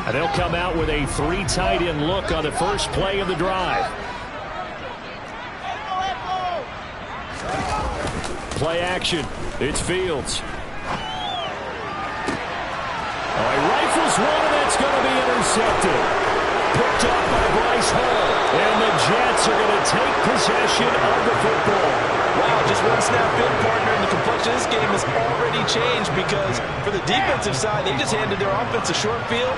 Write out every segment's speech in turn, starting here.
And they'll come out with a 3 tight end look on the first play of the drive. Play action. It's Fields. Oh, he rifles one, and that's going to be intercepted. Picked up by Bryce Hall. And the Jets are going to take possession of the football. Wow, just one snap in, partner, and the complexion of this game has already changed because for the defensive side, they just handed their offense a short field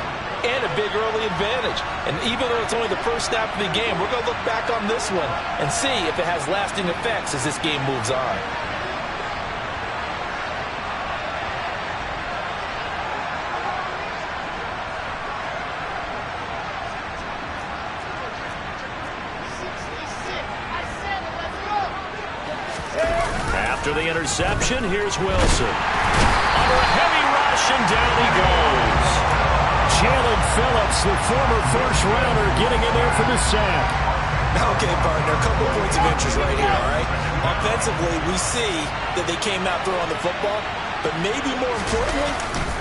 and a big early advantage. And even though it's only the first snap of the game, we're going to look back on this one and see if it has lasting effects as this game moves on. After the interception, here's Wilson. Under a heavy rush, and down he goes. Jalen Phillips, the former first-rounder, getting in there for the sack. Okay, partner, a couple of points of interest right here, all right? Offensively, we see that they came out throwing the football, but maybe more importantly,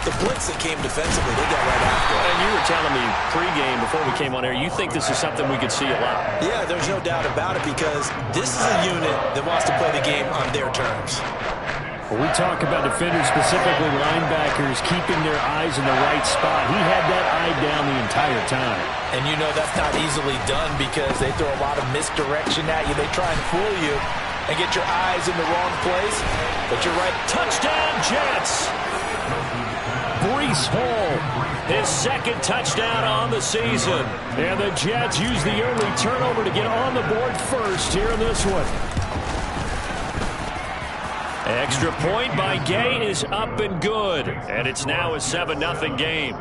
the blitz that came defensively, they got right after it. And you were telling me pregame before we came on air, you think this is something we could see a lot. Yeah, there's no doubt about it because this is a unit that wants to play the game on their terms. When we talk about defenders, specifically linebackers, keeping their eyes in the right spot, he had that eye down the entire time. And you know that's not easily done because they throw a lot of misdirection at you. They try and fool you and get your eyes in the wrong place. But you're right. Touchdown, Jets! Bryce Hall, his second touchdown on the season. And the Jets use the early turnover to get on the board first here in this one. Extra point by Gay is up and good. And it's now a 7-0 game.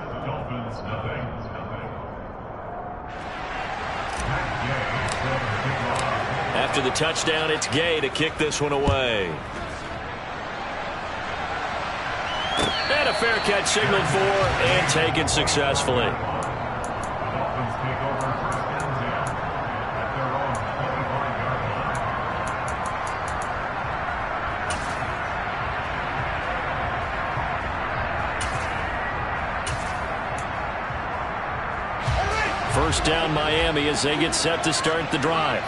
After the touchdown, it's Gay to kick this one away. And a fair catch signaled for and taken successfully. First down Miami as they get set to start the drive.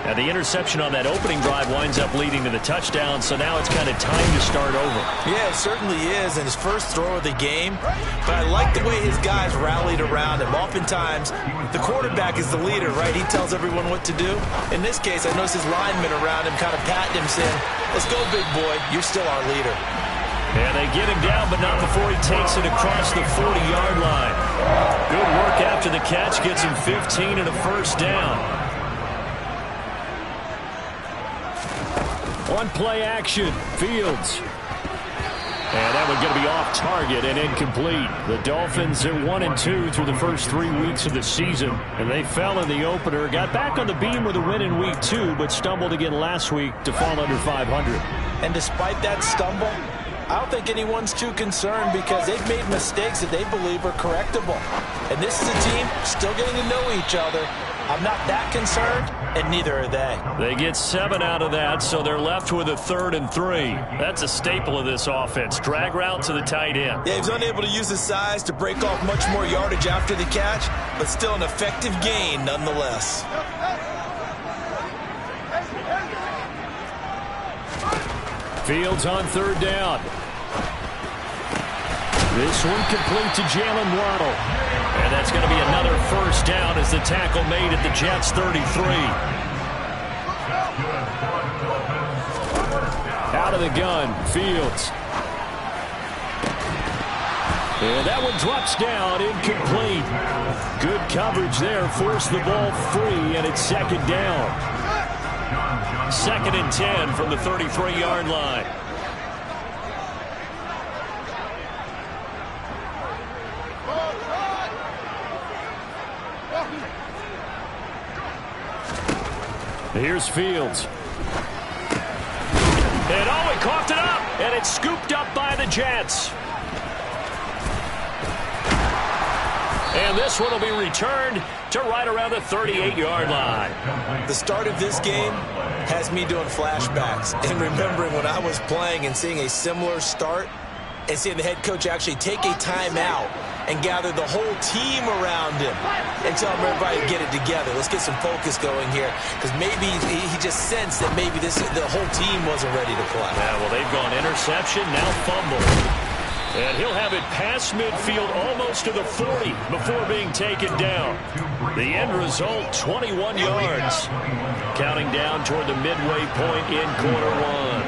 Now the interception on that opening drive winds up leading to the touchdown, so now it's kind of time to start over. Yeah, it certainly is, and his first throw of the game. But I like the way his guys rallied around him. Oftentimes, the quarterback is the leader, right? He tells everyone what to do. In this case, I noticed his linemen around him kind of patting him, saying, "Let's go, big boy. You're still our leader." And they get him down, but not before he takes it across the 40-yard line. Good work after the catch. Gets him 15 and a first down. On play action, Fields. And that one going to be off target and incomplete. The Dolphins are 1-2 through the first 3 weeks of the season. And they fell in the opener. Got back on the beam with a win in week 2, but stumbled again last week to fall under 500. And despite that stumble, I don't think anyone's too concerned because they've made mistakes that they believe are correctable. And this is a team still getting to know each other. I'm not that concerned, and neither are they. They get 7 out of that, so they're left with a 3rd and 3. That's a staple of this offense. Drag route to the tight end. Yeah, he was unable to use his size to break off much more yardage after the catch, but still an effective gain nonetheless. Fields on 3rd down. This one complete to Jalen Waddle. And that's going to be another first down as the tackle made at the Jets' 33. Out of the gun, Fields. And that one drops down, incomplete. Good coverage there, forced the ball free, and it's 2nd down. 2nd and 10 from the 33-yard line. Here's Fields. And oh, he coughed it up, and it's scooped up by the Jets. And this one will be returned to right around the 38-yard line. The start of this game has me doing flashbacks and remembering when I was playing and seeing a similar start. and seeing the head coach actually take a timeout and gather the whole team around him and tell everybody to get it together. Let's get some focus going here, because maybe he just sensed that maybe the whole team wasn't ready to play. Yeah, well, they've gone interception, now fumble. And he'll have it past midfield almost to the 40 before being taken down. The end result, 21 yards. Counting down toward the midway point in quarter one.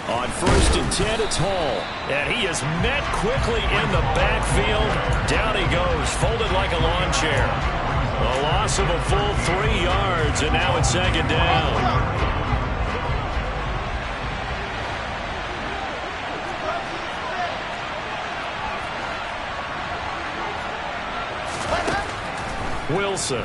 On 1st and 10, it's Hall. And he is met quickly in the backfield. Down he goes, folded like a lawn chair. A loss of a full 3 yards, and now it's 2nd down. Wilson.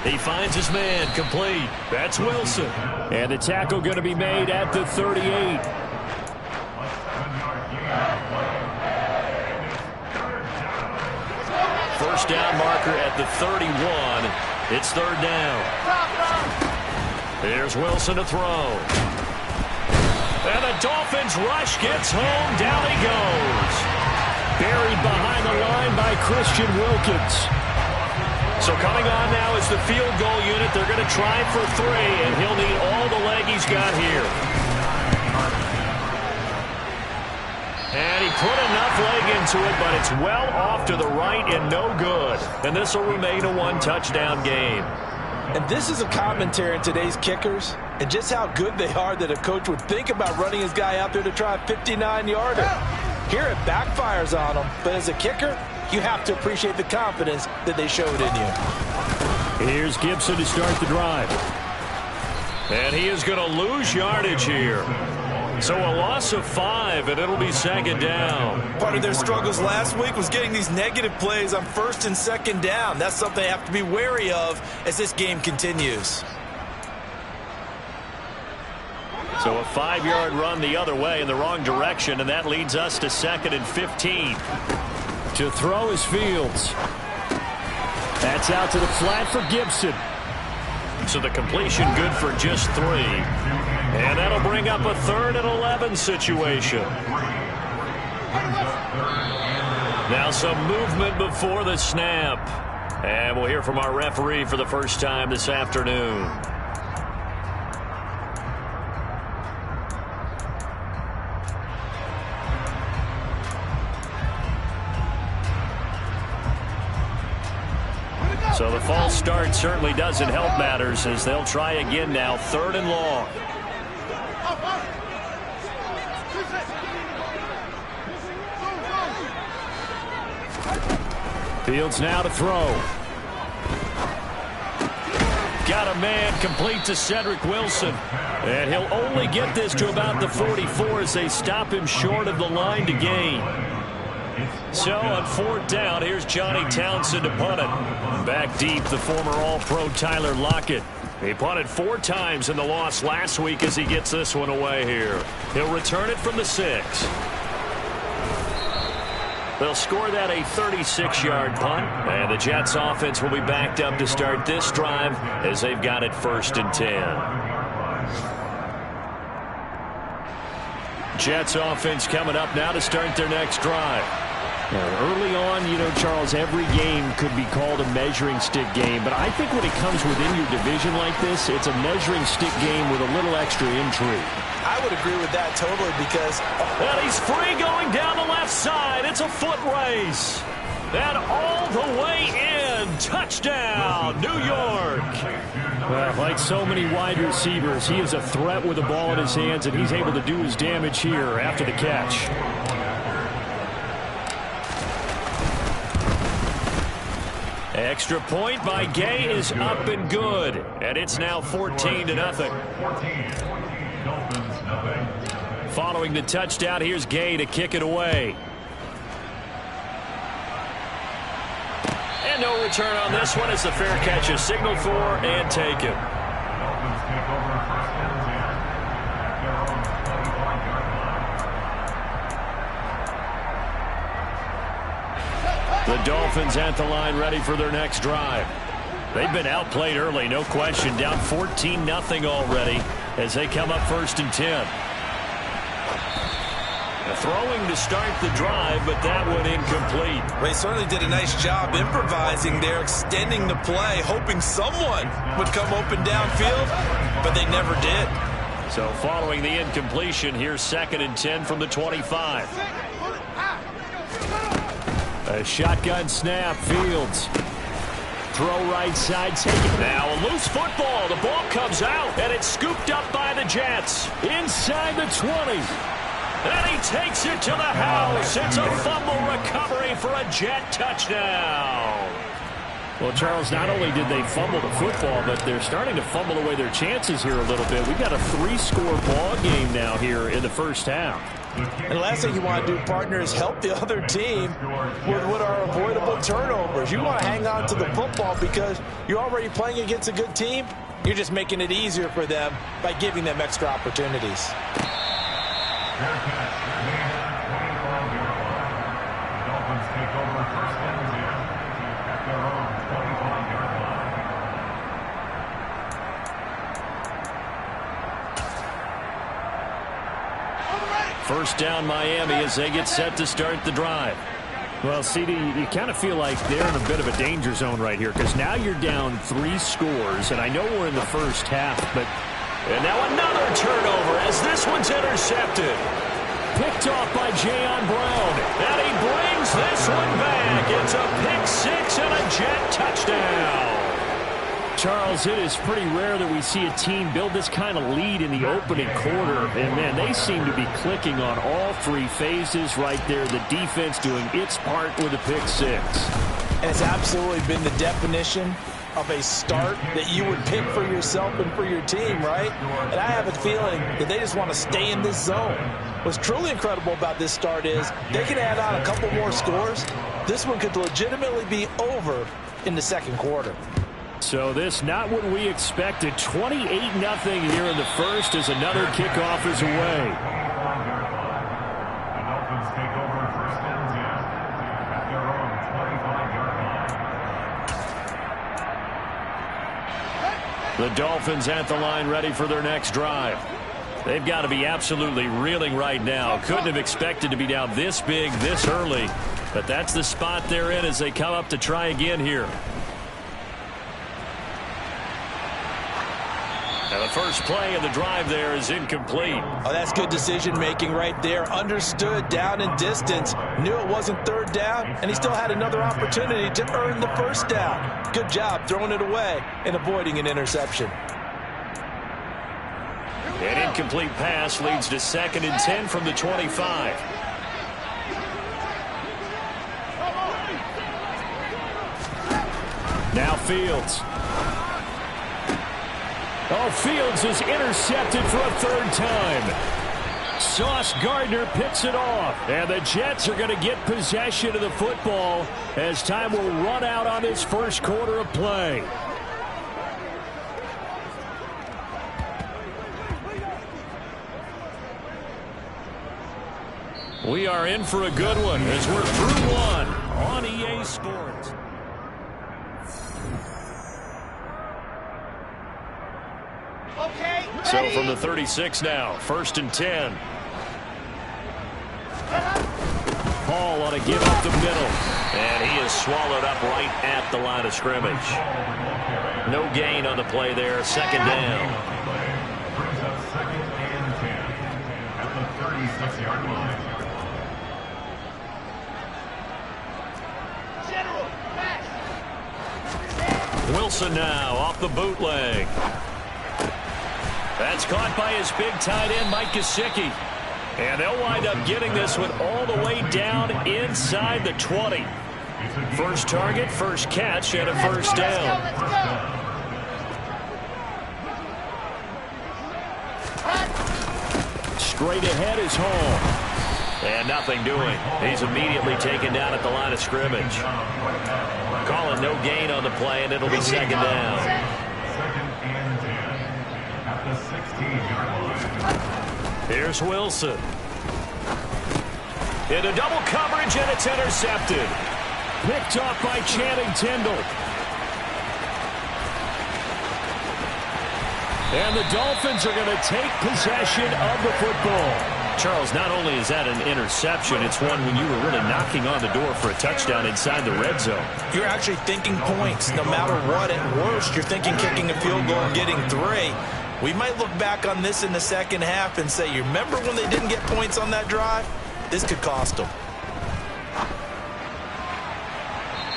He finds his man, complete. That's Wilson. And the tackle going to be made at the 38. First down marker at the 31. It's 3rd down. Here's Wilson to throw. And the Dolphins rush gets home. Down he goes. Buried behind the line by Christian Wilkins. So coming on now is the field goal unit. They're going to try for 3, and he'll need all the leg he's got here. And he put enough leg into it, but it's well off to the right and no good. And this will remain a 1-touchdown game. And this is a commentary in today's kickers and just how good they are that a coach would think about running his guy out there to try a 59-yarder. Here it backfires on him, but as a kicker, you have to appreciate the confidence that they showed in you. Here's Gibson to start the drive. And he is going to lose yardage here. So a loss of 5, and it'll be 2nd down. Part of their struggles last week was getting these negative plays on 1st and 2nd down. That's something they have to be wary of as this game continues. So a 5-yard run the other way in the wrong direction, and that leads us to 2nd and 15. To throw is Fields. That's out to the flat for Gibson. So the completion good for just 3. And that'll bring up a 3rd and 11 situation. Now some movement before the snap. And we'll hear from our referee for the first time this afternoon. So the false start certainly doesn't help matters as they'll try again now, 3rd and long. Fields now to throw. Got a man complete to Cedric Wilson. And he'll only get this to about the 44 as they stop him short of the line to gain. So on 4th down, here's Johnny Townsend to punt it. Back deep, the former All-Pro Tyler Lockett. He punted 4 times in the loss last week as he gets this one away here. He'll return it from the 6. They'll score that a 36-yard punt. And the Jets offense will be backed up to start this drive as they've got it 1st and 10. Jets offense coming up now to start their next drive. Early on, you know, Charles, every game could be called a measuring stick game. But I think when it comes within your division like this, it's a measuring stick game with a little extra intrigue. I would agree with that totally because... And he's free going down the left side. It's a foot race. And all the way in. Touchdown, New York. Well, like so many wide receivers, he is a threat with the ball in his hands, and he's able to do his damage here after the catch. Extra point by Gay is up and good. And it's now 14-0. Following the touchdown, here's Gay to kick it away. And no return on this one as the fair catch is signaled for and taken. The Dolphins at the line ready for their next drive. They've been outplayed early, no question. Down 14-0 already as they come up 1st and 10. Throwing to start the drive, but that one incomplete. They certainly did a nice job improvising there, extending the play, hoping someone would come open downfield, but they never did. So following the incompletion, here's 2nd and 10 from the 25. A shotgun snap, Fields. Throw right side, take it. Now a loose football. The ball comes out, and it's scooped up by the Jets. Inside the 20. And he takes it to the house. It's a fumble recovery for a Jet touchdown. Well, Charles, not only did they fumble the football, but they're starting to fumble away their chances here a little bit. We've got a 3-score ball game now here in the first half. And the last thing you want to do, partner, is help the other team with what are avoidable turnovers. You want to hang on to the football because you're already playing against a good team. You're just making it easier for them by giving them extra opportunities. First down, Miami, as they get set to start the drive. Well, CD, you kind of feel like they're in a bit of a danger zone right here because now you're down 3 scores, and I know we're in the first half, but... And now another turnover as this one's intercepted. Picked off by Jayon Brown, and he brings this one back. It's a pick-6 and a Jet touchdown. Charles, it is pretty rare that we see a team build this kind of lead in the opening quarter. And, man, they seem to be clicking on all 3 phases right there. The defense doing its part with a pick-6. And it's absolutely been the definition of a start that you would pick for yourself and for your team, right? And I have a feeling that they just want to stay in this zone. What's truly incredible about this start is they can add on a couple more scores. This one could legitimately be over in the second quarter. So this not what we expected. 28-0 here in the first as another kickoff is away. The Dolphins at the line ready for their next drive. They've got to be absolutely reeling right now. Couldn't have expected to be down this big this early. But that's the spot they're in as they come up to try again here. And the first play of the drive there is incomplete. Oh, that's good decision-making right there. Understood down and distance. Knew it wasn't third down, and he still had another opportunity to earn the first down. Good job throwing it away and avoiding an interception. An incomplete pass leads to 2nd and 10 from the 25. Now Fields. Oh, Fields is intercepted for a 3rd time. Sauce Gardner picks it off. And the Jets are going to get possession of the football as time will run out on this first quarter of play. We are in for a good one as we're through one on EA Sports. So from the 36 now, 1st and 10. Hall on a give up the middle. And he is swallowed up right at the line of scrimmage. No gain on the play there, 2nd down. Brings up 2nd and 10 at the 36-yard line. Wilson now off the bootleg. That's caught by his big tight end, Mike Gesicki. And they'll wind up getting this one all the way down inside the 20. First target, first catch, and a first down. Straight ahead is Hall. And nothing doing. He's immediately taken down at the line of scrimmage. Calling no gain on the play, and it'll be 2nd down. 2nd and 10 at the 16-yard line. Here's Wilson. Into double coverage, and it's intercepted. Picked off by Channing Tindall. And the Dolphins are going to take possession of the football. Charles, not only is that an interception, it's one when you were really knocking on the door for a touchdown inside the red zone. You're actually thinking points. No matter what, at worst, you're thinking kicking a field goal and getting 3. We might look back on this in the second half and say, you remember when they didn't get points on that drive? This could cost them.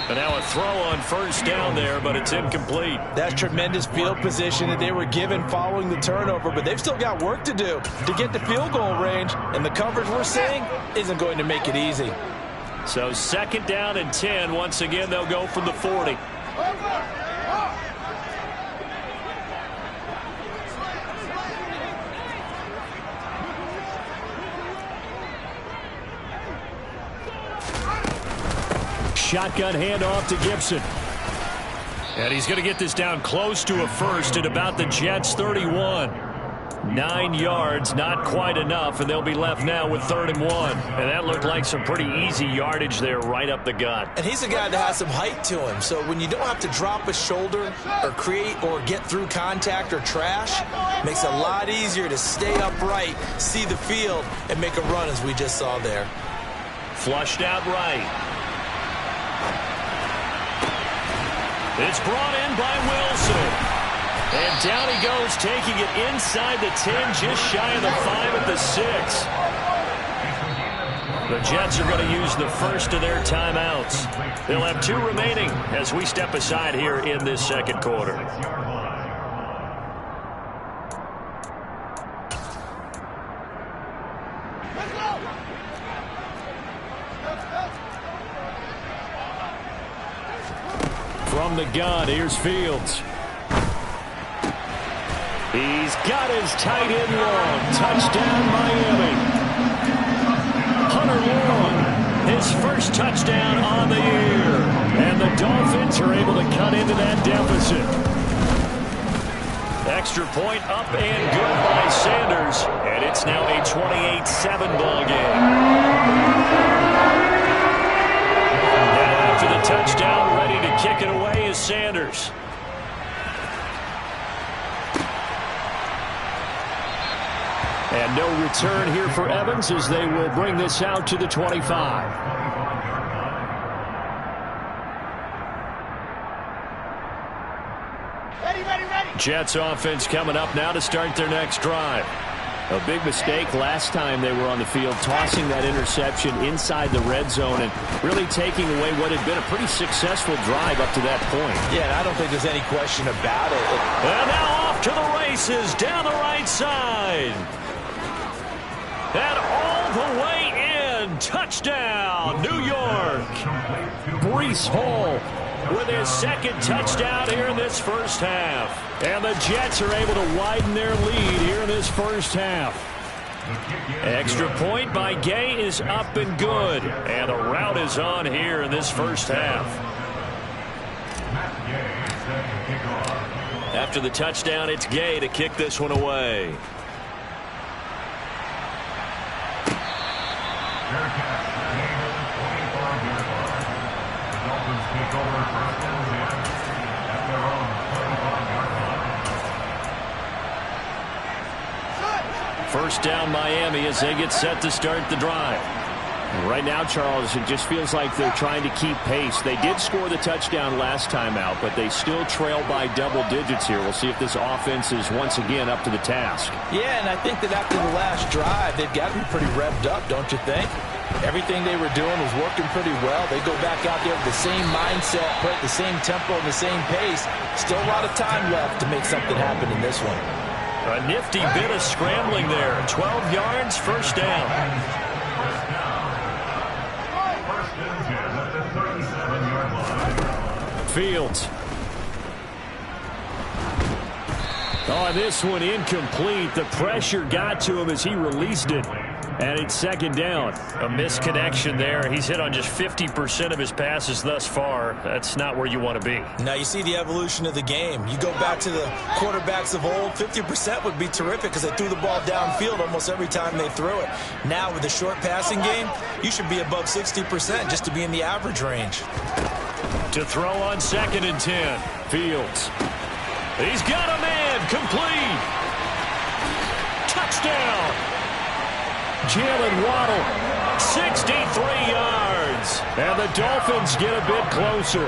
And now a throw on first down there, but it's incomplete. That's tremendous field position that they were given following the turnover, but they've still got work to do to get to field goal range, and the coverage we're seeing isn't going to make it easy. So 2nd down and 10. Once again, they'll go from the 40. Shotgun handoff to Gibson. And he's going to get this down close to a first at about the Jets' 31. 9 yards, not quite enough, and they'll be left now with 3rd and 1. And that looked like some pretty easy yardage there right up the gut. And he's a guy that has some height to him, so when you don't have to drop a shoulder or create or get through contact or trash, it makes it a lot easier to stay upright, see the field, and make a run as we just saw there. Flushed out right. It's brought in by Wilson. And down he goes, taking it inside the 10, just shy of the 5 at the 6. The Jets are going to use the first of their timeouts. They'll have 2 remaining as we step aside here in this second quarter. From the gun, here's Fields. He's got his tight end long. Touchdown, Miami. Hunter Long, his first touchdown on the year. And the Dolphins are able to cut into that deficit. Extra point up and good by Sanders. And it's now a 28-7 ball game. And after the touchdown, ready to kick it away is Sanders. And no return here for Evans as they will bring this out to the 25. Jets offense coming up now to start their next drive. A big mistake last time they were on the field, tossing that interception inside the red zone and really taking away what had been a pretty successful drive up to that point. Yeah, and I don't think there's any question about it. And now off to the races down the right side. And all the way in. Touchdown, New York. Breece Hall with his 2nd touchdown here in this first half. And the Jets are able to widen their lead here in this first half. Extra point by Gay is up and good. And the route is on here in this first half. After the touchdown, it's Gay to kick this one away. First down Miami as they get set to start the drive. Right now, Charles, it just feels like they're trying to keep pace. They did score the touchdown last time out, but they still trail by double digits here. We'll see if this offense is once again up to the task. Yeah, and I think that after the last drive, they've got to be pretty revved up, don't you think? Everything they were doing was working pretty well. They go back out there with the same mindset, put the same tempo and the same pace. Still a lot of time left to make something happen in this one. A nifty bit of scrambling there. 12 yards, first down. Fields. Oh, this one incomplete. The pressure got to him as he released it. And it's 2nd down. A misconnection there. He's hit on just 50% of his passes thus far. That's not where you want to be. Now you see the evolution of the game. You go back to the quarterbacks of old, 50% would be terrific because they threw the ball downfield almost every time they threw it. Now with the short passing game, you should be above 60% just to be in the average range. To throw on 2nd and 10. Fields. He's got a man. Complete. Touchdown. Jalen Waddle. 63 yards. And the Dolphins get a bit closer.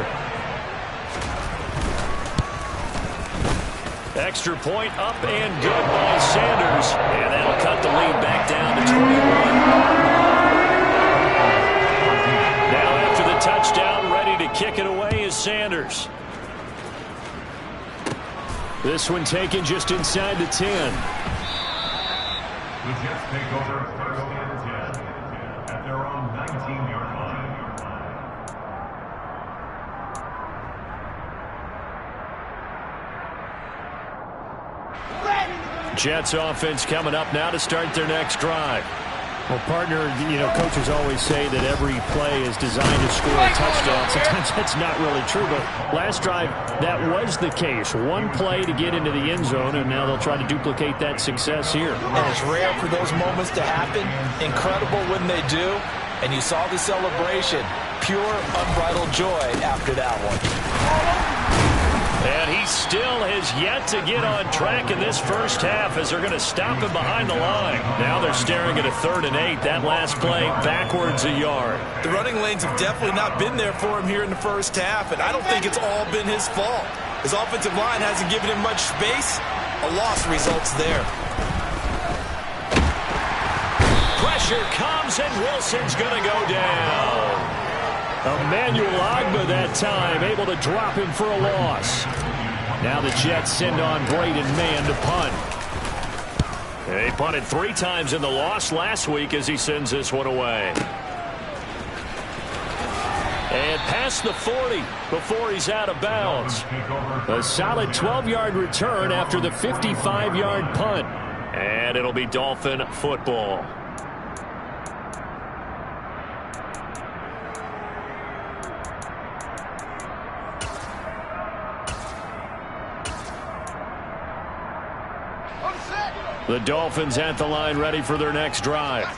Extra point up and good by Sanders. And that'll cut the lead back down to 21. Now after the touchdown, ready to kick it away is Sanders. This one taken just inside the 10. The Jets take over first and 10 at their own 19-yard line. Jets offense coming up now to start their next drive. Well, partner, coaches always say that every play is designed to score a touchdown. Sometimes that's not really true, but last drive, that was the case. One play to get into the end zone, and now they'll try to duplicate that success here. And it's rare for those moments to happen. Incredible when they do. And you saw the celebration. Pure, unbridled joy after that one. And he still has yet to get on track in this first half as they're going to stop him behind the line. Now they're staring at a 3rd and 8. That last play backwards a yard. The running lanes have definitely not been there for him here in the first half, and I don't think it's all been his fault. His offensive line hasn't given him much space. A loss results there. Pressure comes, and Wilson's going to go down. Emmanuel Ogbah that time, able to drop him for a loss. Now the Jets send on Braden Mann to punt. They punted 3 times in the loss last week as he sends this one away. And past the 40 before he's out of bounds. A solid 12-yard return after the 55-yard punt. And it'll be Dolphin football. The Dolphins at the line ready for their next drive.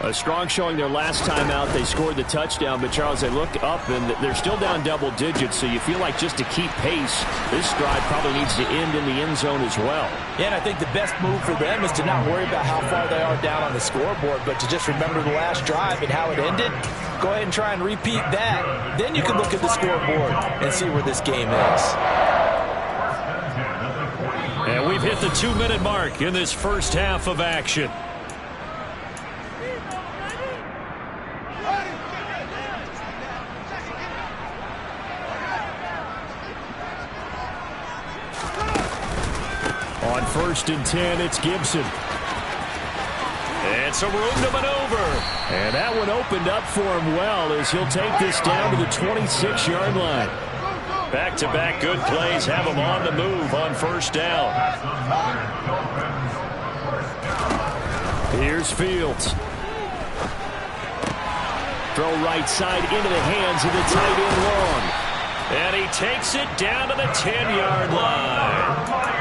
A strong showing their last time out. They scored the touchdown, but Charles, they look up and they're still down double digits, so you feel like just to keep pace, this drive probably needs to end in the end zone as well. Yeah, and I think the best move for them is to not worry about how far they are down on the scoreboard, but to just remember the last drive and how it ended. Go ahead and try and repeat that. Then you can look at the scoreboard and see where this game is. And we've hit the 2-minute mark in this first half of action. On 1st and 10, it's Gibson. And some room to maneuver. And that one opened up for him well as he'll take this down to the 26-yard line. Back-to-back good plays have him on the move on 1st down. Here's Fields. Throw right side into the hands of the tight end long. And he takes it down to the 10-yard line.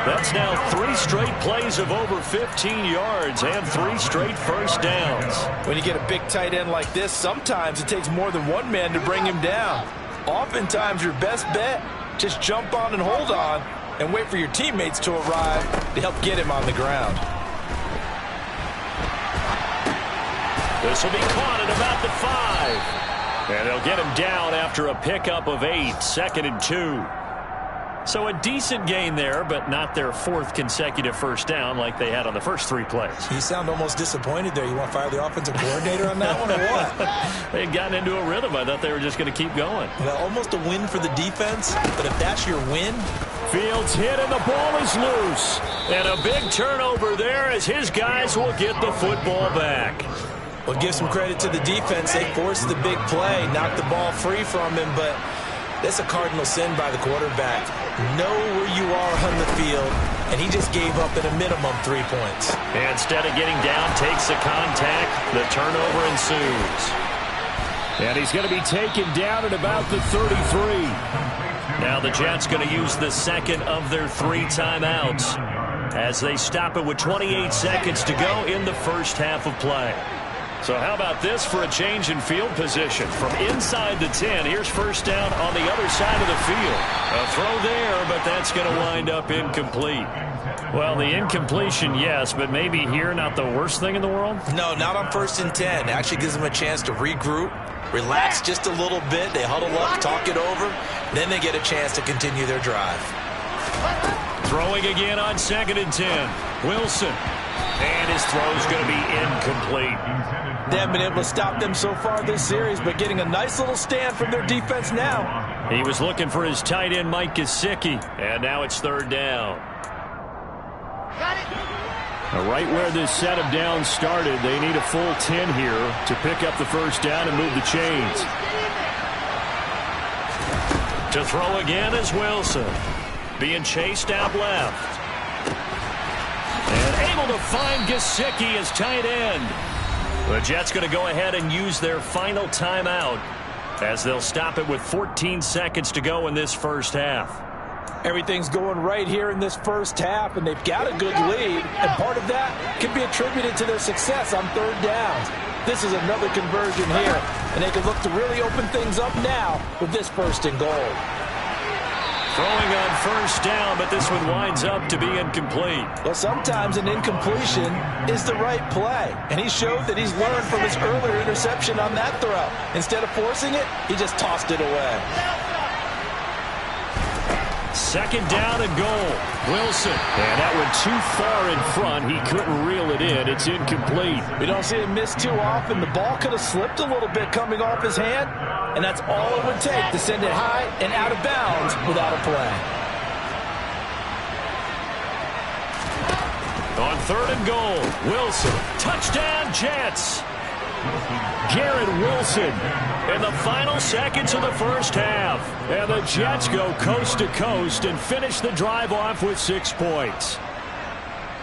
That's now 3 straight plays of over 15 yards and 3 straight first downs. When you get a big tight end like this, sometimes it takes more than one man to bring him down. Oftentimes, your best bet, just jump on and hold on and wait for your teammates to arrive to help get him on the ground. This will be caught at about the 5. And they'll get him down after a pickup of 8, 2nd and 2. So a decent gain there, but not their 4th consecutive first down like they had on the first 3 plays. You sound almost disappointed there. You want to fire the offensive coordinator on that one or what? They'd gotten into a rhythm. I thought they were just going to keep going. Well, almost a win for the defense, but if that's your win. Fields hit and the ball is loose. And a big turnover there as his guys will get the football back. Well, give some credit to the defense. They forced the big play, knocked the ball free from him, but that's a cardinal sin by the quarterback. Know where you are on the field, and he just gave up at a minimum 3 points. And instead of getting down, takes the contact. The turnover ensues. And he's going to be taken down at about the 33. Now the Jets going to use the 2nd of their 3 timeouts as they stop it with 28 seconds to go in the first half of play. So how about this for a change in field position? From inside the 10, here's first down on the other side of the field. A throw there, but that's going to wind up incomplete. Well, the incompletion, yes, but maybe here not the worst thing in the world? No, not on 1st and 10. Actually gives them a chance to regroup, relax just a little bit. They huddle up, talk it over. Then they get a chance to continue their drive. Throwing again on 2nd and 10. Wilson. And his throw's going to be incomplete. They haven't been able to stop them so far this series, but getting a nice little stand from their defense now. He was looking for his tight end, Mike Gesicki, and now it's 3rd down. Now, right where this set of downs started, they need a full 10 here to pick up the first down and move the chains. To throw again is Wilson. Being chased out left. And able to find Gesicki as tight end. The Jets going to go ahead and use their final timeout as they'll stop it with 14 seconds to go in this first half. Everything's going right here in this first half, and they've got a good lead, and part of that can be attributed to their success on 3rd downs. This is another conversion here, and they can look to really open things up now with this 1st and goal. Throwing on 1st down, but this one winds up to be incomplete. Well, sometimes an incompletion is the right play, and he showed that he's learned from his earlier interception on that throw. Instead of forcing it, he just tossed it away. 2nd down and goal. Wilson. And that went too far in front. He couldn't reel it in. It's incomplete. We don't see him miss too often. The ball could have slipped a little bit coming off his hand, and that's all it would take to send it high and out of bounds without a play. On 3rd and goal, Wilson. Touchdown, Jets. Garrett Wilson in the final seconds of the first half. And the Jets go coast to coast and finish the drive off with 6 points.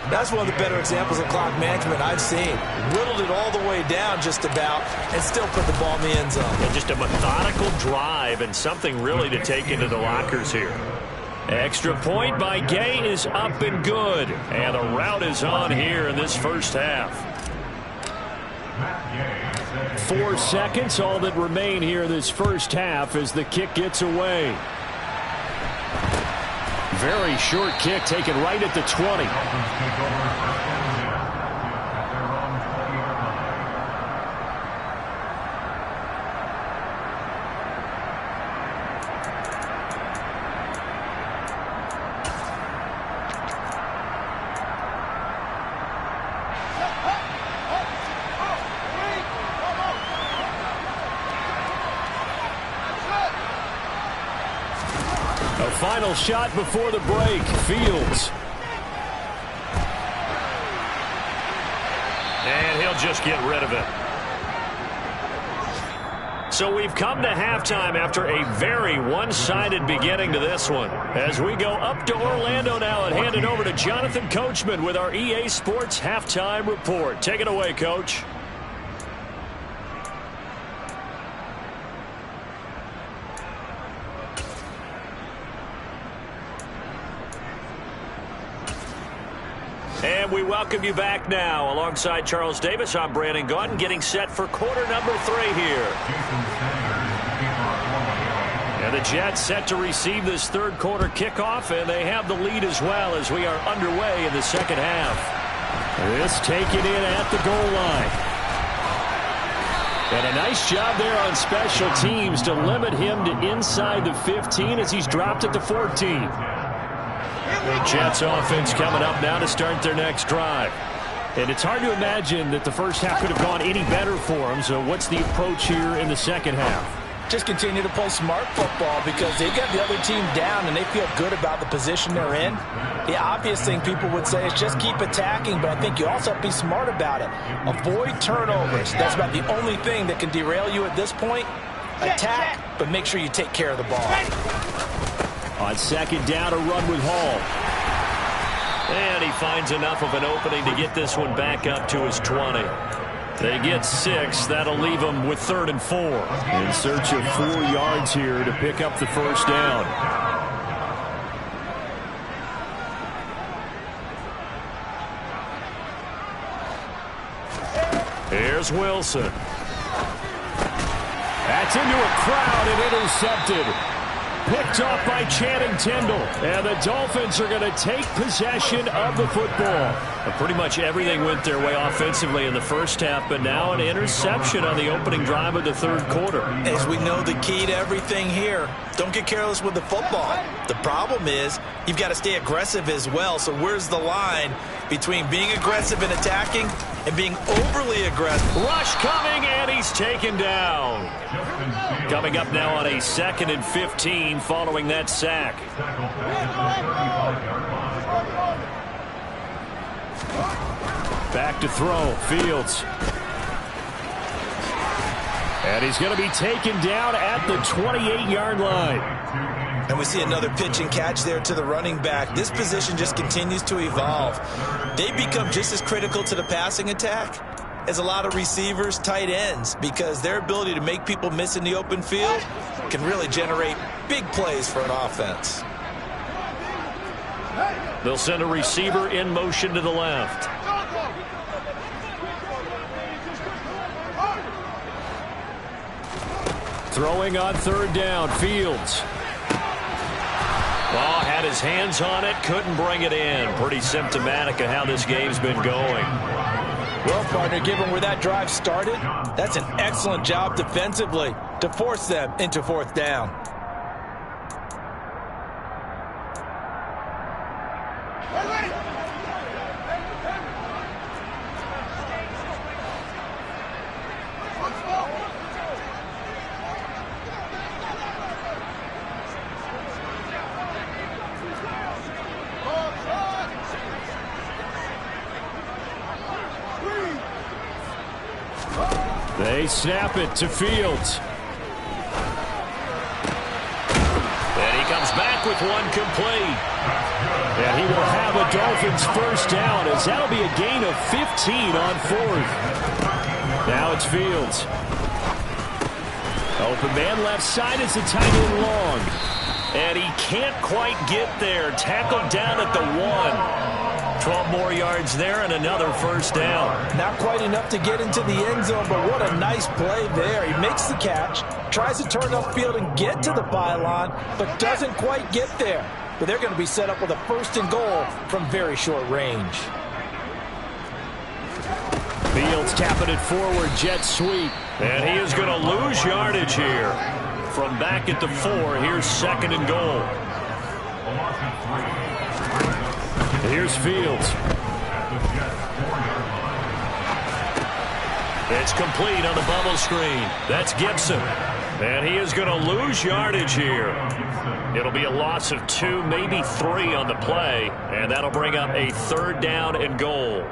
That's one of the better examples of clock management I've seen. Whittled it all the way down just about and still put the ball in the end zone. And just a methodical drive and something really to take into the lockers here. Extra point by Gay is up and good. And the route is on here in this first half. 4 seconds, all that remain here this first half as the kick gets away. Very short kick taken right at the 20. Final shot before the break. Fields. And he'll just get rid of it. So we've come to halftime after a very one-sided beginning to this one. As we go up to Orlando now and hand it over to Jonathan Coachman with our EA Sports Halftime Report. Take it away, Coach. And we welcome you back now. Alongside Charles Davis, I'm Brandon Gaudin, getting set for quarter number 3 here. And the Jets set to receive this 3rd quarter kickoff, and they have the lead as well as we are underway in the 2nd half. This taken in at the goal line. And a nice job there on special teams to limit him to inside the 15 as he's dropped at the 14. The Jets offense coming up now to start their next drive. And it's hard to imagine that the first half could have gone any better for them. So what's the approach here in the 2nd half? Just continue to play smart football because they've got the other team down and they feel good about the position they're in. The obvious thing people would say is just keep attacking, but I think you also have to be smart about it. Avoid turnovers. That's about the only thing that can derail you at this point. Attack, but make sure you take care of the ball. On 2nd down, a run with Hall. And he finds enough of an opening to get this one back up to his 20. They get 6. That'll leave them with 3rd and 4. In search of 4 yards here to pick up the first down. Here's Here's Wilson. That's into a crowd and intercepted. Picked off by Channing Tindall. And the Dolphins are going to take possession of the football. Pretty much everything went their way offensively in the first half, but now an interception on the opening drive of the third quarter. As we know, the key to everything here, don't get careless with the football. The problem is you've got to stay aggressive as well. So where's the line between being aggressive and attacking and being overly aggressive? Rush coming, and he's taken down. Coming up now on a 2nd and 15 following that sack. Back to throw, Fields. And he's going to be taken down at the 28-yard line. And we see another pitch and catch there to the running back. This position just continues to evolve. They become just as critical to the passing attack as a lot of receivers, tight ends, because their ability to make people miss in the open field can really generate big plays for an offense. They'll send a receiver in motion to the left. Throwing on 3rd down, Fields. Well, had his hands on it, couldn't bring it in. Pretty symptomatic of how this game's been going. Well, partner, given where that drive started, that's an excellent job defensively to force them into 4th down. They snap it to Fields. And he comes back with one complete. And he will have a Dolphins first down, as that'll be a gain of 15 on 4th. Now it's Fields. Open man left side is a tight end long. And he can't quite get there. Tackled down at the 1. 12 more yards there and another first down. Not quite enough to get into the end zone, but what a nice play there. He makes the catch, tries to turn upfield and get to the pylon, but doesn't quite get there. But they're going to be set up with a 1st and goal from very short range. Fields tapping it forward, jet sweep. And he is going to lose yardage here. From back at the 4, here's 2nd and goal. Here's Fields. It's complete on the bubble screen. That's Gibson. And he is going to lose yardage here. It'll be a loss of 2, maybe 3 on the play. And that'll bring up a 3rd down and goal.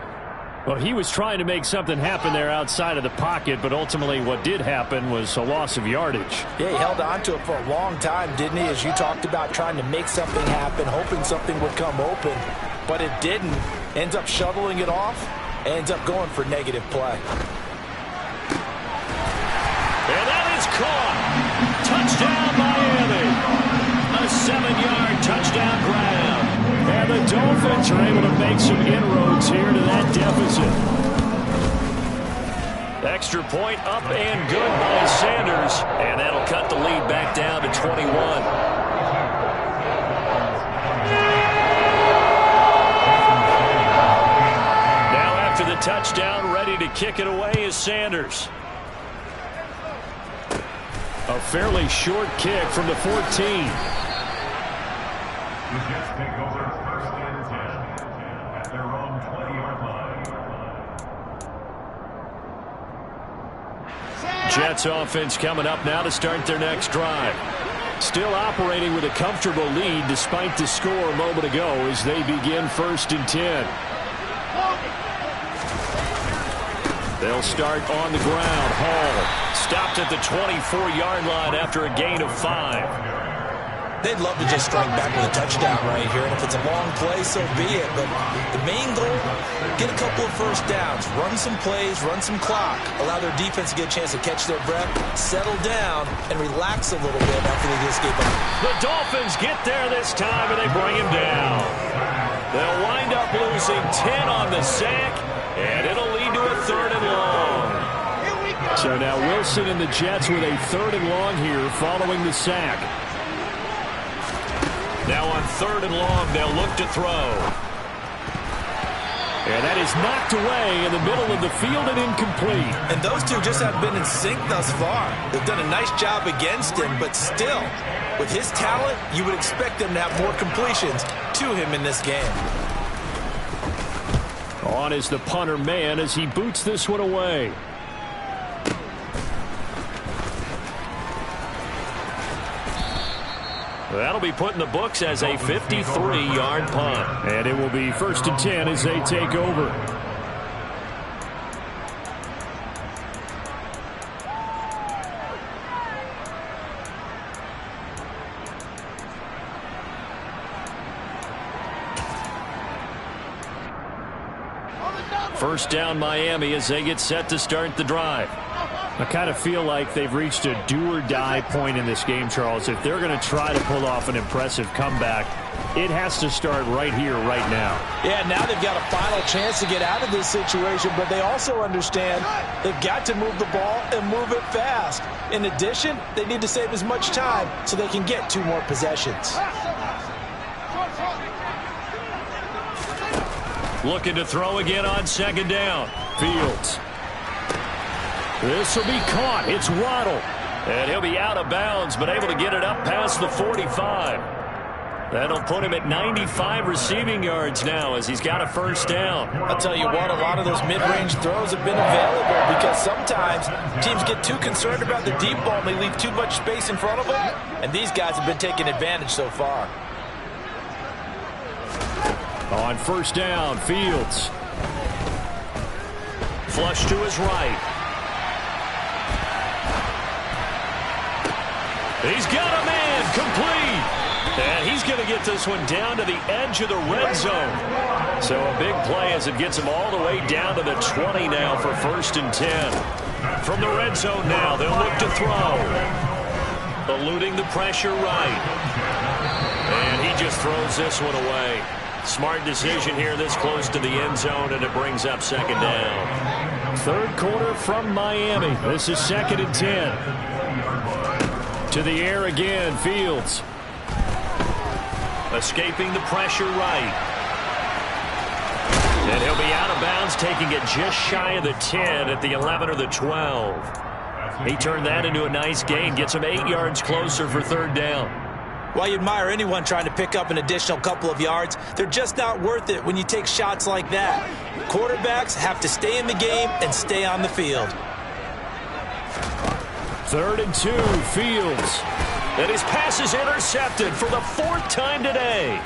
Well, he was trying to make something happen there outside of the pocket, but ultimately what did happen was a loss of yardage. Yeah, he held on to it for a long time, didn't he? As you talked about, trying to make something happen, hoping something would come open. But it didn't. Ends up shoveling it off. Ends up going for negative play. And that is caught. Touchdown, Miami. A 7-yard touchdown grab. And the Dolphins are able to make some inroads here to that deficit. Extra point up and good by Sanders. And that'll cut the lead back down to 21. The touchdown, ready to kick it away is Sanders. A fairly short kick from the 14. The Jets take over 1st and 10 at their own 20-yard line. Jets offense coming up now to start their next drive. Still operating with a comfortable lead despite the score a moment ago as they begin 1st and 10. They'll start on the ground. Hall stopped at the 24-yard line after a gain of 5. They'd love to just strike back with a touchdown right here, and if it's a long play, so be it. But the main goal, get a couple of first downs, run some plays, run some clock, allow their defense to get a chance to catch their breath, settle down, and relax a little bit after they just gave up. The Dolphins get there this time, and they bring him down. They'll wind up losing 10 on the sack, and it'll lead to a 3rd and long. So now Wilson and the Jets with a 3rd and long here following the sack. Now on 3rd and long, they'll look to throw. And that is knocked away in the middle of the field and incomplete. And those two just have been in sync thus far. They've done a nice job against him, but still, with his talent, you would expect them to have more completions to him in this game. On is the punter man as he boots this one away. That'll be put in the books as a 53-yard punt. And it will be 1st and 10 as they take over. First down Miami as they get set to start the drive. I kind of feel like they've reached a do-or-die point in this game, Charles. If they're going to try to pull off an impressive comeback, it has to start right here, right now. Yeah, now they've got a final chance to get out of this situation, but they also understand they've got to move the ball and move it fast. In addition, they need to save as much time so they can get 2 more possessions. Looking to throw again on 2nd down. Fields. This will be caught. It's Waddle. And he'll be out of bounds, but able to get it up past the 45. That'll put him at 95 receiving yards now as he's got a 1st down. I'll tell you what, a lot of those mid-range throws have been available because sometimes teams get too concerned about the deep ball and they leave too much space in front of them. And these guys have been taking advantage so far. On 1st down, Fields. Flush to his right. He's got a man complete. And he's going to get this one down to the edge of the red zone. So a big play as it gets him all the way down to the 20 now for 1st and 10. From the red zone now, they'll look to throw. Eluding the pressure right. And he just throws this one away. Smart decision here this close to the end zone, and it brings up 2nd down. 3rd quarter from Miami. This is 2nd and 10. To the air again, Fields. Escaping the pressure right. And he'll be out of bounds, taking it just shy of the 10 at the 11 or the 12. He turned that into a nice gain, gets him 8 yards closer for 3rd down. While you admire anyone trying to pick up an additional couple of yards, they're just not worth it when you take shots like that. Quarterbacks have to stay in the game and stay on the field. 3rd and 2, Fields. And his pass is intercepted for the 4th time today.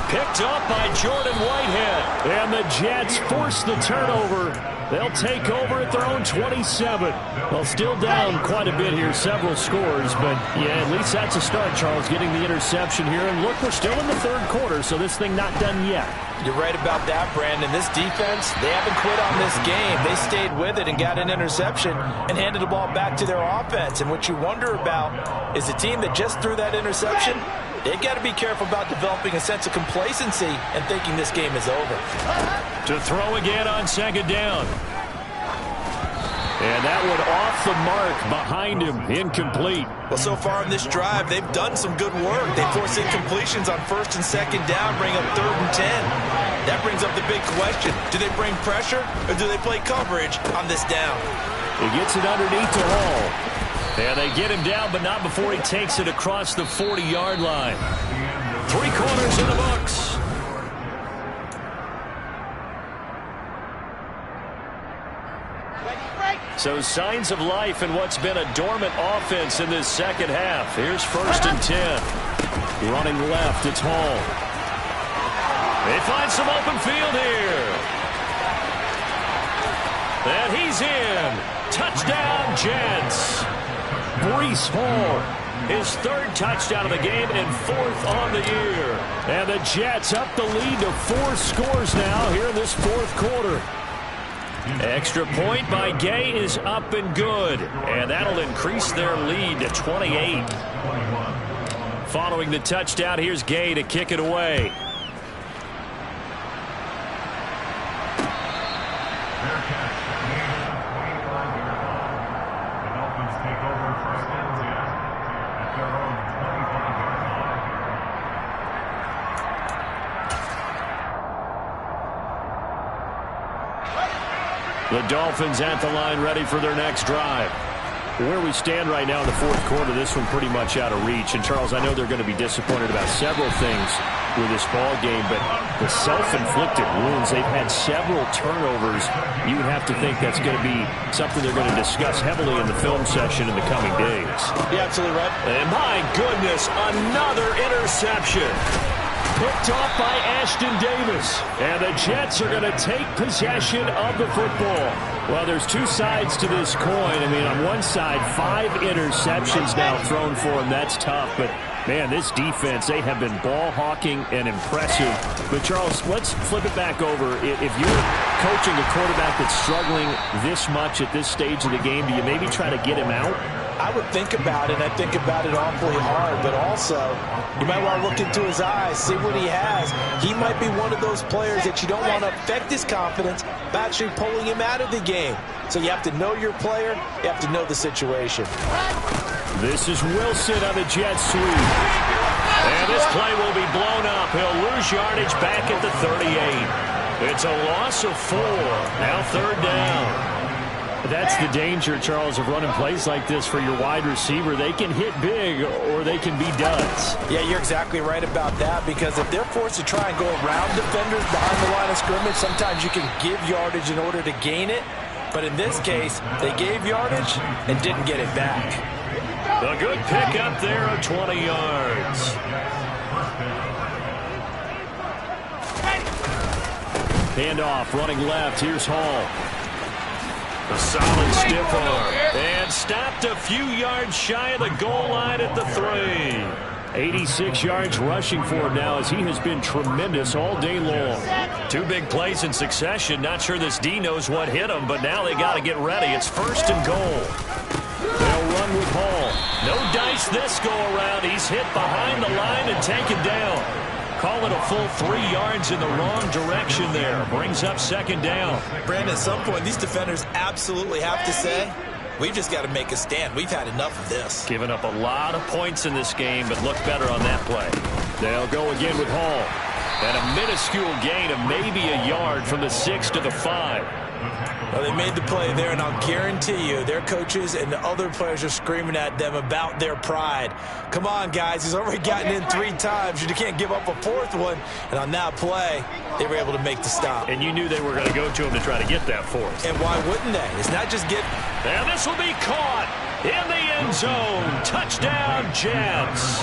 Picked up by Jordan Whitehead. And the Jets force the turnover. They'll take over at their own 27. Well, still down quite a bit here, several scores. But, yeah, at least that's a start, Charles, getting the interception here. And look, we're still in the 3rd quarter, so this thing not done yet. You're right about that, Brandon. This defense, they haven't quit on this game. They stayed with it and got an interception and handed the ball back to their offense. And what you wonder about is a team that just threw that interception, they've got to be careful about developing a sense of complacency and thinking this game is over. To throw again on 2nd down. And that one off the mark behind him, incomplete. Well, so far in this drive, they've done some good work. They force incompletions on 1st and 2nd down, bring up 3rd and 10. That brings up the big question. Do they bring pressure or do they play coverage on this down? He gets it underneath to Hall. And they get him down, but not before he takes it across the 40-yard line. 3 quarters in the books. So signs of life in what's been a dormant offense in this 2nd half. Here's 1st and 10. Running left, it's Hall. They find some open field here. And he's in. Touchdown, Jets. Breece Hall, his 3rd touchdown of the game and 4th on the year. And the Jets up the lead to 4 scores now here in this 4th quarter. Extra point by Gay is up and good. And that'll increase their lead to 28. Following the touchdown, here's Gay to kick it away. The Dolphins at the line ready for their next drive. Where we stand right now in the fourth quarter, this one pretty much out of reach. And, Charles, I know they're going to be disappointed about several things with this ball game, but the self-inflicted wounds, they've had several turnovers. You would have to think that's going to be something they're going to discuss heavily in the film session in the coming days. You're absolutely right. And, my goodness, another interception. Picked off by Ashton Davis. And the Jets are going to take possession of the football. Well, there's two sides to this coin. I mean, on one side, 5 interceptions now thrown for him. That's tough. But, man, this defense, they have been ball hawking and impressive. But, Charles, let's flip it back over. If you're coaching a quarterback that's struggling this much at this stage of the game, do you maybe try to get him out? I would think about it, and I think about it awfully hard, but also you might want to look into his eyes, see what he has. He might be one of those players that you don't want to affect his confidence by actually pulling him out of the game. So you have to know your player, you have to know the situation. This is Wilson on the jet sweep. And this play will be blown up. He'll lose yardage back at the 38. It's a loss of 4. Now 3rd down. That's the danger, Charles, of running plays like this for your wide receiver. They can hit big or they can be duds. Yeah, you're exactly right about that, because if they're forced to try and go around defenders behind the line of scrimmage, sometimes you can give yardage in order to gain it. But in this case, they gave yardage and didn't get it back. A good pick up there of 20 yards. Handoff, running left. Here's Hall. A solid stiff arm. And stopped a few yards shy of the goal line at the 3. 86 yards rushing for him now, as he has been tremendous all day long. 2 big plays in succession. Not sure this D knows what hit him, but now they got to get ready. It's 1st and goal. They'll run with Hall. No dice this go around. He's hit behind the line and taken down. Call it a full 3 yards in the wrong direction there. Brings up 2nd down. Brandon, at some point, these defenders absolutely have to say, we've just got to make a stand. We've had enough of this. Given up a lot of points in this game, but look better on that play. They'll go again with Hall. And a minuscule gain of maybe a yard from the 6 to the 5. Well, they made the play there, and I'll guarantee you their coaches and the other players are screaming at them about their pride. Come on, guys. He's already gotten in 3 times. You can't give up a 4th one. And on that play, they were able to make the stop. And you knew they were going to go to him to try to get that 4th. And why wouldn't they? It's not just get... And this will be caught in the end zone. Touchdown, Jets.